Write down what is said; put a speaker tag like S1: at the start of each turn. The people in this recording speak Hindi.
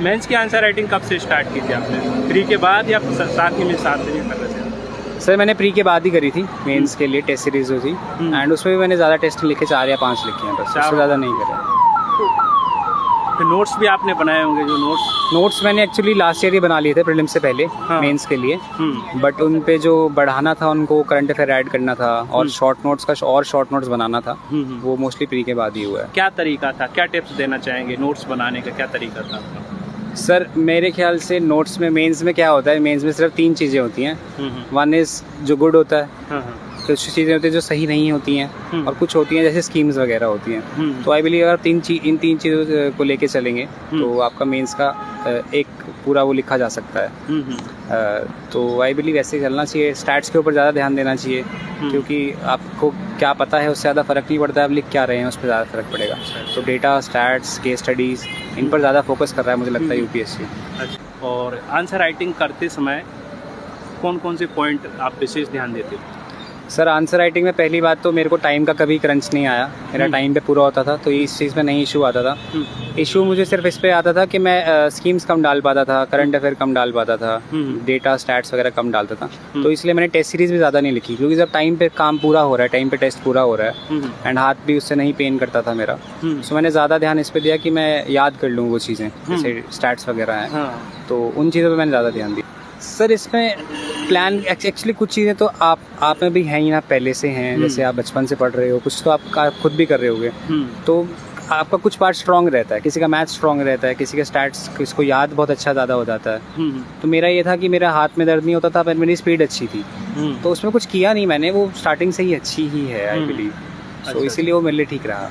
S1: मेंस की आंसर राइटिंग कब से स्टार्ट की थी आपने? प्री के बाद या साथ ही में साथ में कर रहे थे?
S2: सर मैंने प्री के बाद ही करी थी मेंस के लिए टेस्ट सीरीज जो थी, एंड उसमें भी मैंने ज़्यादा टेस्ट लिखे 4 या 5 लिखे हैं, बस उससे ज़्यादा नहीं करे।
S1: तो नोट्स भी आपने बनाए होंगे, जो
S2: नोट्स मैंने एक्चुअली लास्ट ईयर ही बना लिए थे प्रीलिम्स से पहले, मेंस के लिए, बट उन पे जो बढ़ाना था उनको करंट अफेयर ऐड करना था और शॉर्ट नोट्स बनाना था, वो मोस्टली प्री के बाद ही हुआ है।
S1: क्या तरीका था, क्या टिप्स देना चाहेंगे नोट्स बनाने का, क्या तरीका था आपका?
S2: सर मेरे ख्याल से नोट्स में मेंस में क्या होता है, मेंस में सिर्फ 3 चीज़ें होती हैं। वन इज़ जो गुड होता है, कुछ चीज़ें होती हैं जो सही नहीं होती हैं, और कुछ होती हैं जैसे स्कीम्स वगैरह होती हैं। तो आई बिलीव अगर इन तीन चीज़ों को लेके चलेंगे तो आपका मेंस का एक पूरा वो लिखा जा सकता है। तो आई बिलीव ऐसे चलना चाहिए, स्टैट्स के ऊपर ज़्यादा ध्यान देना चाहिए, क्योंकि आपको क्या पता है उससे ज़्यादा फ़र्क नहीं पड़ता है, आप लिख क्या रहे हैं उस पर ज़्यादा फ़र्क पड़ेगा। तो डेटा, स्टैट्स, केस स्टडीज़, इन पर ज़्यादा फोकस कर रहा है मुझे लगता है यूपीएससी।
S1: अच्छा, और आंसर राइटिंग करते समय कौन कौन से पॉइंट आप विशेष ध्यान देते हो?
S2: सर आंसर राइटिंग में पहली बात तो मेरे को टाइम का कभी क्रंच नहीं आया, मेरा टाइम पे पूरा होता था, तो इस चीज़ में नहीं इशू आता था। इशू मुझे सिर्फ इस पे आता था कि मैं स्कीम्स कम डाल पाता था, करंट अफेयर कम डाल पाता था, डेटा स्टैट्स वगैरह कम डालता था। तो इसलिए मैंने टेस्ट सीरीज़ भी ज़्यादा नहीं लिखी, क्योंकि जब टाइम पे काम पूरा हो रहा है, टाइम पे टेस्ट पूरा हो रहा है, एंड हाथ भी उससे नहीं पेन करता था मेरा, सो मैंने ज़्यादा ध्यान इस पर दिया कि मैं याद कर लूँ वो चीज़ें, जैसे स्टैट्स वगैरह हैं, तो उन चीज़ों पर मैंने ज़्यादा ध्यान दिया। सर इसमें प्लान एक्चुअली कुछ चीज़ें तो आप में भी हैं ही ना, पहले से हैं, जैसे आप बचपन से पढ़ रहे हो, कुछ तो आप खुद भी कर रहे होगे, तो आपका कुछ पार्ट स्ट्रॉन्ग रहता है, किसी का मैथ स्ट्रॉन्ग रहता है, किसी का स्टैट्स, किसको याद बहुत अच्छा ज़्यादा हो जाता है। तो मेरा ये था कि मेरा हाथ में दर्द नहीं होता था, पर मेरी स्पीड अच्छी थी, तो उसमें कुछ किया नहीं मैंने, वो स्टार्टिंग से ही अच्छी ही है आई बिलीव, सो इसीलिए वो मेरे लिए ठीक रहा।